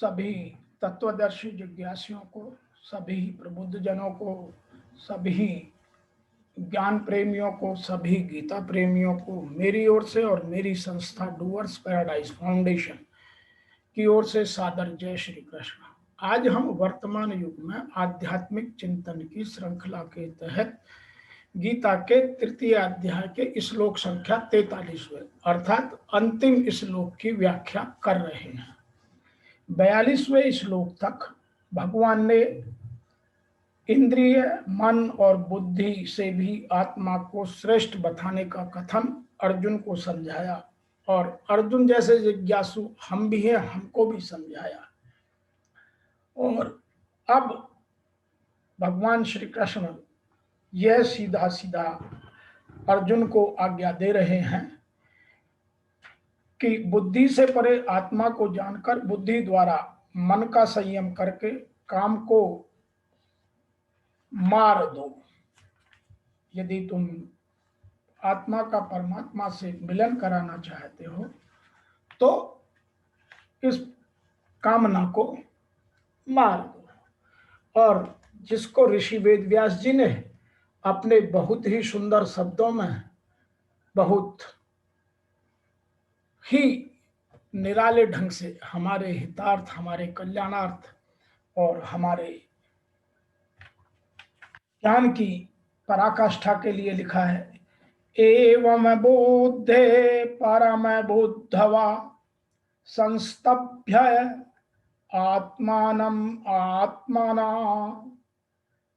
सभी तत्वदर्शी जिज्ञासियों को, सभी प्रबुद्ध जनों को, सभी ज्ञान प्रेमियों को, सभी गीता प्रेमियों को मेरी ओर से और मेरी संस्था डूअर्स पैराडाइज फाउंडेशन की ओर से सादर जय श्री कृष्ण। आज हम वर्तमान युग में आध्यात्मिक चिंतन की श्रृंखला के तहत गीता के तृतीय अध्याय के श्लोक संख्या 43वें अर्थात अंतिम श्लोक की व्याख्या कर रहे हैं। 42वें श्लोक तक भगवान ने इंद्रिय, मन और बुद्धि से भी आत्मा को श्रेष्ठ बताने का कथन अर्जुन को समझाया और अर्जुन जैसे जिज्ञासु हम भी हैं, हमको भी समझाया। और अब भगवान श्री कृष्ण यह सीधा सीधा अर्जुन को आज्ञा दे रहे हैं कि बुद्धि से परे आत्मा को जानकर बुद्धि द्वारा मन का संयम करके काम को मार दो। यदि तुम आत्मा का परमात्मा से मिलन कराना चाहते हो तो इस कामना को मार दो। और जिसको ऋषि वेदव्यास जी ने अपने बहुत ही सुंदर शब्दों में बहुत ही निराले ढंग से हमारे हितार्थ, हमारे कल्याणार्थ और हमारे ज्ञान की पराकाष्ठा के लिए लिखा है। एवं बुद्धे परम बुद्धवा संस्तभ्य आत्मानम आत्मना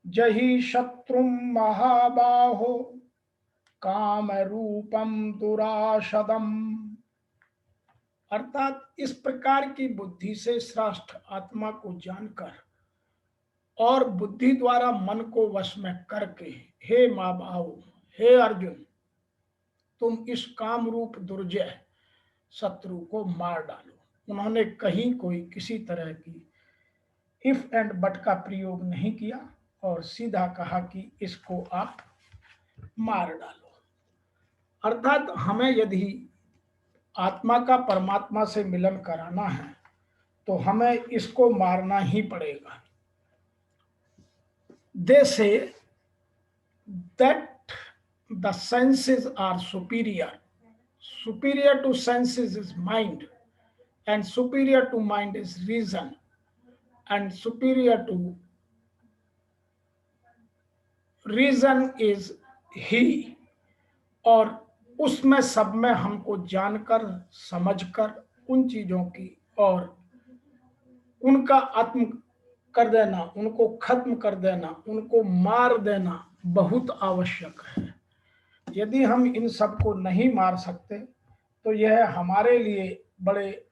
जहि शत्रुम महाबाहो काम रूपम दुराशदम। अर्थात इस प्रकार की बुद्धि से श्रेष्ठ आत्मा को जानकर और बुद्धि द्वारा मन को वश में करके, हे महाबाहो, हे अर्जुन, तुम इस काम रूप दुर्जय शत्रु को मार डालो। उन्होंने कहीं कोई किसी तरह की इफ एंड बट का प्रयोग नहीं किया और सीधा कहा कि इसको आप मार डालो। अर्थात हमें यदि आत्मा का परमात्मा से मिलन कराना है तो हमें इसको मारना ही पड़ेगा। They say that the senses are superior. Superior to senses is mind, and superior to mind is reason, and superior to reason is he. और उसमें सब में हमको जानकर समझकर उन चीजों की और उनका आत्म कर देना, उनको खत्म कर देना, उनको मार देना बहुत आवश्यक है। यदि हम इन सब को नहीं मार सकते तो यह हमारे लिए बड़े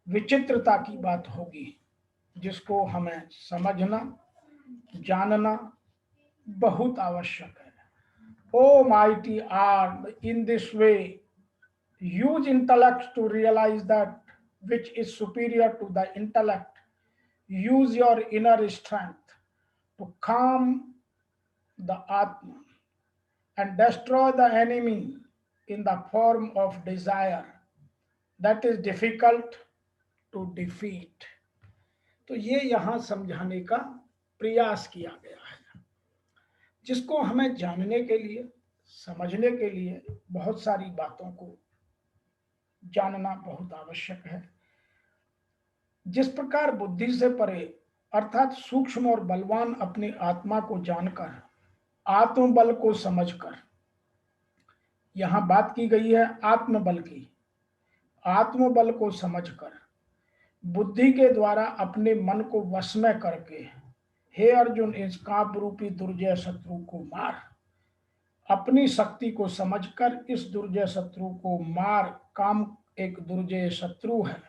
विचित्रता की बात होगी, जिसको हमें समझना, जानना बहुत आवश्यक है। O mighty arm, in this way use intellect to realize that which is superior to the intellect. Use your inner strength to calm the Atma and destroy the enemy in the form of desire that is difficult to defeat. तो ये यहाँ समझाने का प्रयास किया गया है, जिसको हमें जानने के लिए, समझने के लिए बहुत सारी बातों को जानना बहुत आवश्यक है। जिस प्रकार बुद्धि से परे अर्थात सूक्ष्म और बलवान अपनी आत्मा को जानकर, आत्मबल को समझकर, यहां बात की गई है आत्मबल की, आत्मबल को समझकर बुद्धि के द्वारा अपने मन को वश में करके, हे अर्जुन, इस काप रूपी दुर्जय शत्रु को मार। अपनी शक्ति को समझकर इस दुर्जय शत्रु को मार। काम एक दुर्जय शत्रु है।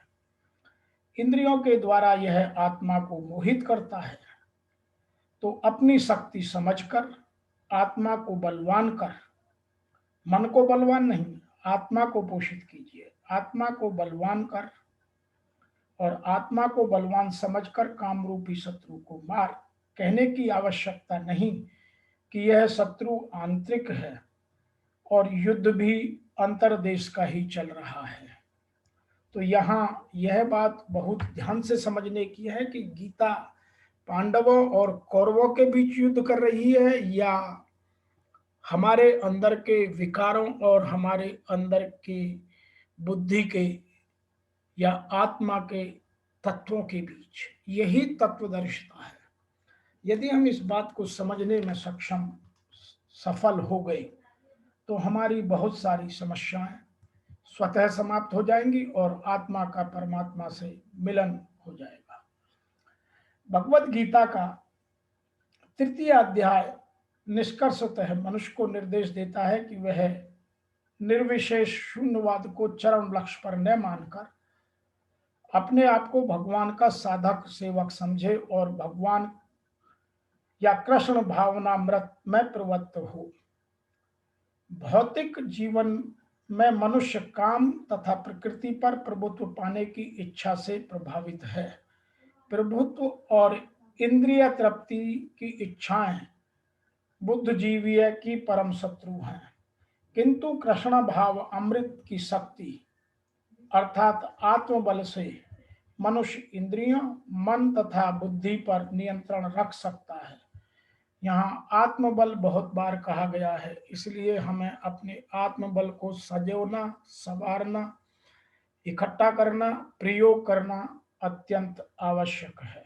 इंद्रियों के द्वारा यह आत्मा को मोहित करता है। तो अपनी शक्ति समझकर आत्मा को बलवान कर, मन को बलवान नहीं, आत्मा को पोषित कीजिए। आत्मा को बलवान कर और आत्मा को बलवान समझकर काम रूपी शत्रु को मार। कहने की आवश्यकता नहीं कि यह शत्रु आंतरिक है और युद्ध भी अंतर्देश का ही चल रहा है। तो यहाँ यह बात बहुत ध्यान से समझने की है कि गीता पांडवों और कौरवों के बीच युद्ध कर रही है या हमारे अंदर के विकारों और हमारे अंदर की बुद्धि के या आत्मा के तत्वों के बीच। यही तत्वदर्शिता है। यदि हम इस बात को समझने में सफल हो गए तो हमारी बहुत सारी समस्याएं स्वतः समाप्त हो जाएंगी और आत्मा का परमात्मा से मिलन हो जाएगा। भगवत गीता का तृतीय अध्याय निष्कर्षतः मनुष्य को निर्देश देता है कि वह निर्विशेष शून्यवाद को चरम लक्ष्य पर न मानकर अपने आप को भगवान का साधक सेवक समझे और भगवान या कृष्ण भावनामृत में प्रवृत्त हो। भौतिक जीवन में मनुष्य काम तथा प्रकृति पर प्रभुत्व पाने की इच्छा से प्रभावित है। प्रभुत्व और इंद्रिय तृप्ति की इच्छाएं बुद्धिजीवीय की परम शत्रु हैं, किंतु कृष्ण भाव अमृत की शक्ति अर्थात आत्मबल से मनुष्य इंद्रियों, मन तथा बुद्धि पर नियंत्रण रख सकता है। यहाँ आत्मबल बहुत बार कहा गया है, इसलिए हमें अपने आत्मबल को सजोना, संवारना, इकट्ठा करना, प्रयोग करना अत्यंत आवश्यक है।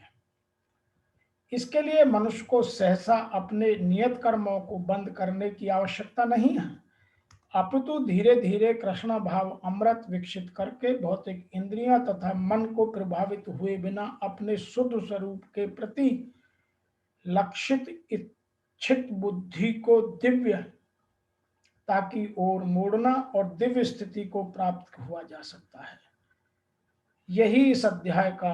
इसके लिए मनुष्य को सहसा अपने नियत कर्मों को बंद करने की आवश्यकता नहीं है, अपितु धीरे धीरे कृष्ण भाव अमृत विकसित करके भौतिक इंद्रियां तथा मन को प्रभावित हुए बिना अपने शुद्ध स्वरूप के प्रति लक्षित इच्छित बुद्धि को दिव्य ताकि ओर मोड़ना और दिव्य स्थिति को प्राप्त हुआ जा सकता है। यही इस अध्याय का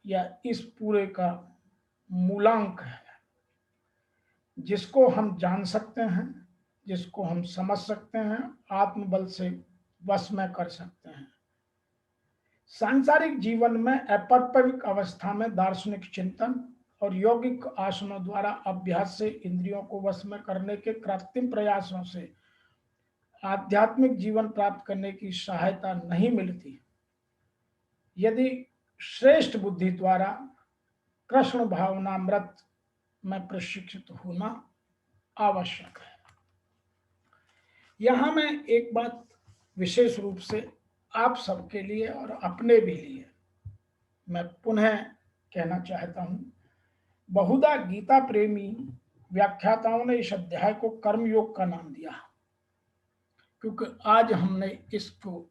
या इस पूरे का मूलांक है, जिसको हम जान सकते हैं, जिसको हम समझ सकते हैं, आत्मबल से वश में कर सकते हैं। सांसारिक जीवन में अपरपविक अवस्था में दार्शनिक चिंतन और यौगिक आसनों द्वारा अभ्यास से इंद्रियों को वश में करने के कृत्रिम प्रयासों से आध्यात्मिक जीवन प्राप्त करने की सहायता नहीं मिलती। यदि श्रेष्ठ बुद्धि द्वारा कृष्ण भावनामृत में प्रशिक्षित होना आवश्यक है। यहां मैं एक बात विशेष रूप से आप सबके लिए और अपने भी लिए मैं पुनः कहना चाहता हूं। बहुधा गीता प्रेमी व्याख्याताओं ने इस अध्याय को कर्मयोग का नाम दिया, क्योंकि आज हमने इसको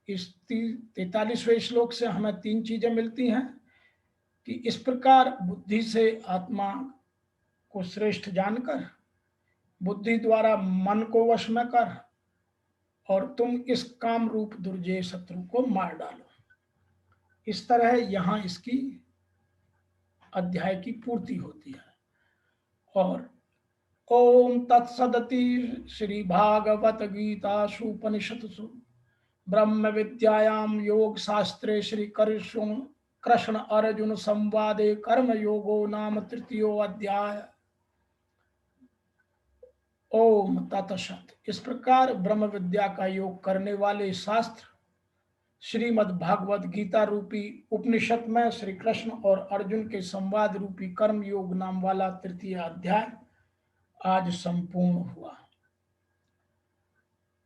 इस 43वें श्लोक से हमें 3 चीजें मिलती हैं कि इस प्रकार बुद्धि से आत्मा को श्रेष्ठ जानकर बुद्धि द्वारा मन को वश में कर और तुम इस काम रूप दुर्जय शत्रु को मार डालो। इस तरह यहां इसकी अध्याय की पूर्ति होती है। और ओम तत्सदति श्री भागवत गीतासु उपनिषत्सु ब्रह्म विद्यायाम योग शास्त्रे श्री कृष्ण अर्जुन संवादे कर्म योगो नाम तृतीयो अध्याय। ओम तत्सत। इस प्रकार ब्रह्म विद्या का योग करने वाले शास्त्र श्रीमद् भागवत गीता रूपी उपनिषद में श्री कृष्ण और अर्जुन के संवाद रूपी कर्म योग नाम वाला तृतीय अध्याय आज संपूर्ण हुआ।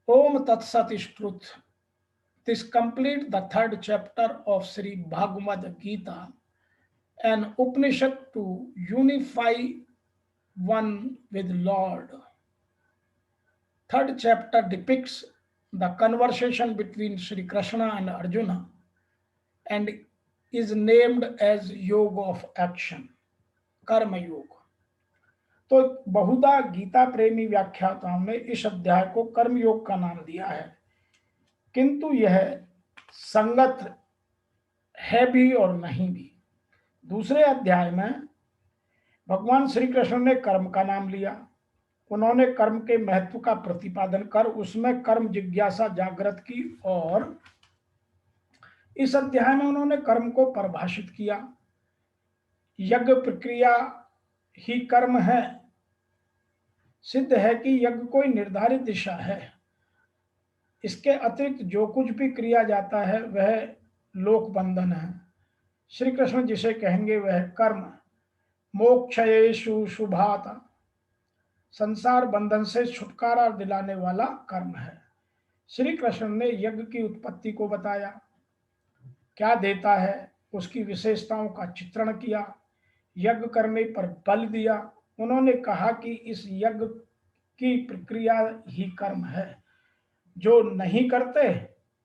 ओम तत्सत is truth. This complete the 3rd chapter of Sri Bhagavad Gita, an Upanishad to unify one with Lord. 3rd chapter depicts the conversation between Sri Krishna and Arjuna and is named as Yoga of Action, Karma Yoga. तो बहुधा गीता प्रेमी व्याख्याताओं ने इस अध्याय को कर्म योग का नाम दिया है, किंतु यह संगत है भी और नहीं भी। दूसरे अध्याय में भगवान श्री कृष्ण ने कर्म का नाम लिया। उन्होंने कर्म के महत्व का प्रतिपादन कर उसमें कर्म जिज्ञासा जागृत की और इस अध्याय में उन्होंने कर्म को परिभाषित किया। यज्ञ प्रक्रिया ही कर्म है। सिद्ध है कि यज्ञ कोई निर्धारित दिशा है। इसके अतिरिक्त जो कुछ भी क्रिया जाता है वह लोक बंधन है। श्री कृष्ण जिसे कहेंगे वह कर्म मोक्षयेषु शुभाता, संसार बंधन से छुटकारा दिलाने वाला कर्म है। श्री कृष्ण ने यज्ञ की उत्पत्ति को बताया, क्या देता है, उसकी विशेषताओं का चित्रण किया, यज्ञ करने पर बल दिया। उन्होंने कहा कि इस यज्ञ की प्रक्रिया ही कर्म है। जो नहीं करते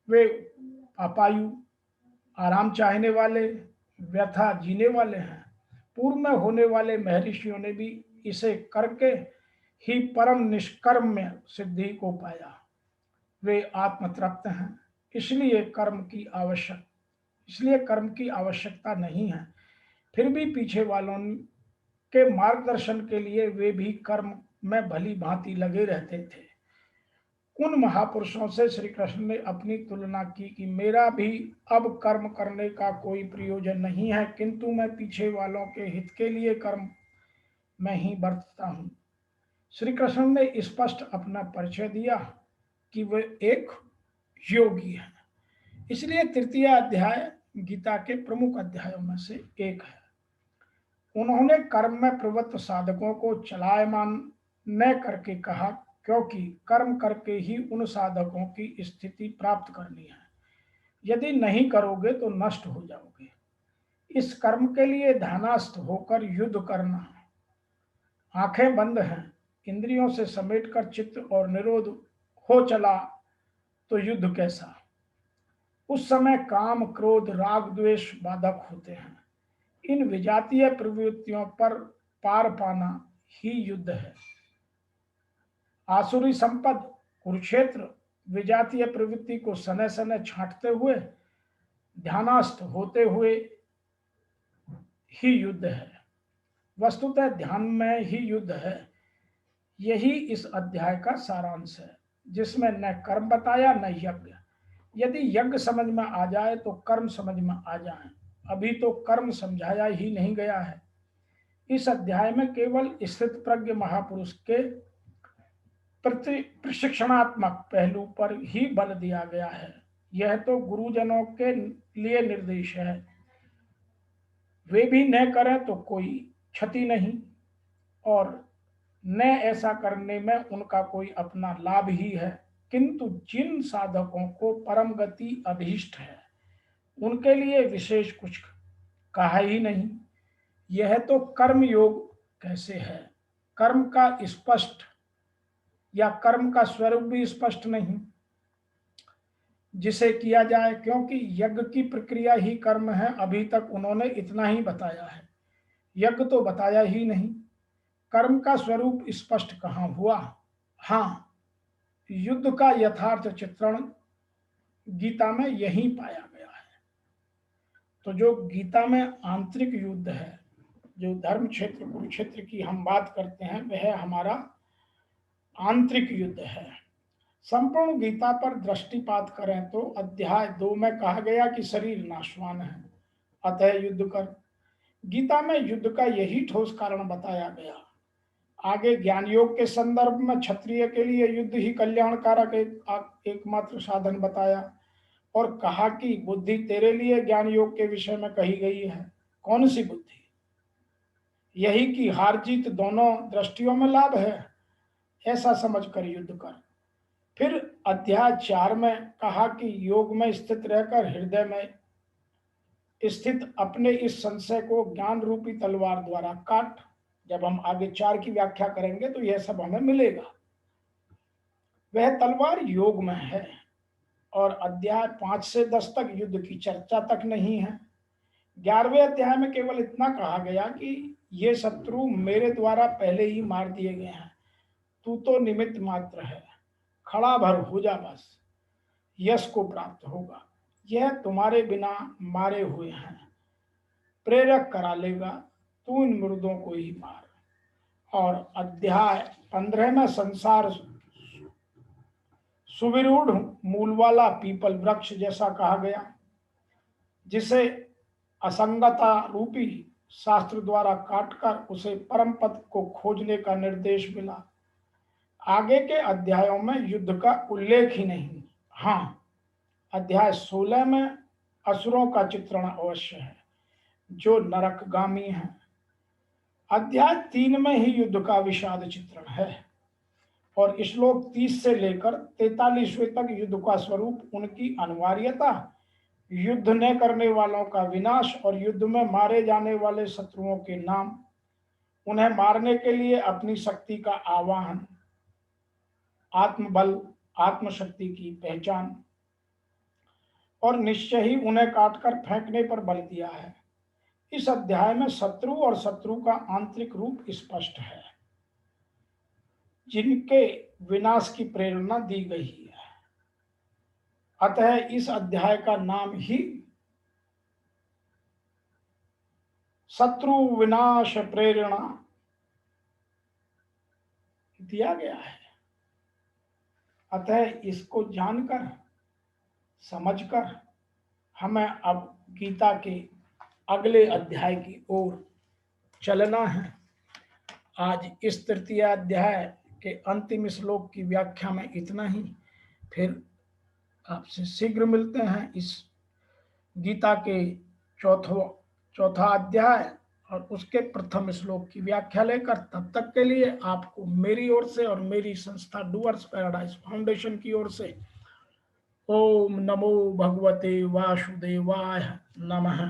वे पापायु, आराम चाहने वाले, व्यथा जीने वाले हैं। पूर्व में होने वाले महर्षियों ने भी इसे करके ही परम निष्कर्म्य सिद्धि को पाया। वे आत्मतृप्त हैं, इसलिए कर्म की आवश्यकता नहीं है। फिर भी पीछे वालों के मार्गदर्शन के लिए वे भी कर्म में भली भांति लगे रहते थे। उन महापुरुषों से श्री कृष्ण ने अपनी तुलना की कि मेरा भी अब कर्म करने का कोई प्रयोजन नहीं है, किंतु मैं पीछे वालों के हित के लिए कर्म में ही बरतता हूँ। श्री कृष्ण ने स्पष्ट अपना परिचय दिया कि वे एक योगी हैं। इसलिए तृतीय अध्याय गीता के प्रमुख अध्यायों में से एक है। उन्होंने कर्म में प्रवृत्त साधकों को चलायमान न करके कहा, क्योंकि कर्म करके ही उन साधकों की स्थिति प्राप्त करनी है। यदि नहीं करोगे तो नष्ट हो जाओगे। इस कर्म के लिए ध्यानस्थ होकर युद्ध करना। आंखें बंद हैं, इंद्रियों से समेटकर चित्त और निरोध हो चला तो युद्ध कैसा। उस समय काम, क्रोध, राग, द्वेष बाधक होते हैं। इन विजातीय प्रवृत्तियों पर पार पाना ही युद्ध है। आसुरी संपद कुरुक्षेत्र विजातीय प्रवृत्ति को सने सने छांटते हुए, ध्यानस्थ होते हुए ही युद्ध है। वस्तुतः ध्यान में ही युद्ध है। यही इस अध्याय का सारांश है, जिसमें न कर्म बताया न यज्ञ। यदि यज्ञ समझ में आ जाए तो कर्म समझ में आ जाए। अभी तो कर्म समझाया ही नहीं गया है। इस अध्याय में केवल स्थित प्रज्ञ महापुरुष के प्रशिक्षणात्मक पहलू पर ही बल दिया गया है। यह तो गुरुजनों के लिए निर्देश है। वे भी न करें तो कोई क्षति नहीं, और न ऐसा करने में उनका कोई अपना लाभ ही है। किंतु जिन साधकों को परम गति अभीष्ट है, उनके लिए विशेष कुछ कहा ही नहीं। यह तो कर्म योग कैसे है, कर्म का स्पष्ट या कर्म का स्वरूप भी स्पष्ट नहीं जिसे किया जाए, क्योंकि यज्ञ की प्रक्रिया ही कर्म है। अभी तक उन्होंने इतना ही बताया है, यज्ञ तो बताया ही नहीं। कर्म का स्वरूप स्पष्ट कहाँ हुआ। हाँ, युद्ध का यथार्थ चित्रण गीता में यही पाया गया है। तो जो गीता में आंतरिक युद्ध है, जो धर्म क्षेत्र कुरुक्षेत्र की हम बात करते हैं, वह हमारा आंतरिक युद्ध है। संपूर्ण गीता पर दृष्टिपात करें तो अध्याय 2 में कहा गया कि शरीर नाशवान है, अतः युद्ध कर। गीता में युद्ध का यही ठोस कारण बताया गया। आगे ज्ञान योग के संदर्भ में क्षत्रिय के लिए युद्ध ही कल्याणकारक एकमात्र साधन बताया, और कहा कि बुद्धि तेरे लिए ज्ञान योग के विषय में कही गई है। कौन सी बुद्धि? यही कि हार जीत दोनों दृष्टियों में लाभ है, ऐसा समझकर युद्ध कर। फिर अध्याय 4 में कहा कि योग में स्थित रहकर हृदय में स्थित अपने इस संशय को ज्ञान रूपी तलवार द्वारा काट। जब हम आगे 4 की व्याख्या करेंगे तो यह सब हमें मिलेगा। वह तलवार योग में है, और अध्याय 5 से 10 तक युद्ध की चर्चा तक नहीं है। 11वें अध्याय में केवल इतना कहा गया कि ये शत्रु मेरे द्वारा पहले ही मार दिए गए हैं, तू तो निमित्त मात्र है, खड़ा भर हो जा, बस यश को प्राप्त होगा। यह तुम्हारे बिना मारे हुए हैं, प्रेरक करा लेगा, तू इन मुर्दों को ही मार। और अध्याय 15 में संसार सुविरूढ़ मूल वाला पीपल वृक्ष जैसा कहा गया, जिसे असंगता रूपी शास्त्र द्वारा काटकर उसे परम पद को खोजने का निर्देश मिला। आगे के अध्यायों में युद्ध का उल्लेख ही नहीं। हाँ, अध्याय 16 में असुरों का चित्रण अवश्य है जो नरकगामी है। अध्याय 3 में ही युद्ध का विषाद चित्रण है और श्लोक 30 से लेकर 43वें तक युद्ध का स्वरूप, उनकी अनिवार्यता, युद्ध न करने वालों का विनाश और युद्ध में मारे जाने वाले शत्रुओं के नाम, उन्हें मारने के लिए अपनी शक्ति का आवाहन, आत्मबल, आत्मशक्ति की पहचान और निश्चय ही उन्हें काटकर फेंकने पर बल दिया है। इस अध्याय में शत्रु और शत्रु का आंतरिक रूप स्पष्ट है, जिनके विनाश की प्रेरणा दी गई है। अतः इस अध्याय का नाम ही शत्रु विनाश प्रेरणा दिया गया है। अतः इसको जानकर, समझकर हमें अब गीता के अगले अध्याय की ओर चलना है। आज इस तृतीय अध्याय के अंतिम श्लोक की व्याख्या में इतना ही। फिर आपसे शीघ्र मिलते हैं इस गीता के चौथा अध्याय और उसके प्रथम श्लोक की व्याख्या लेकर। तब तक के लिए आपको मेरी ओर से और मेरी संस्था डूअर्स पैराडाइज फाउंडेशन की ओर से ओम नमो भगवते वासुदेवाय नमः।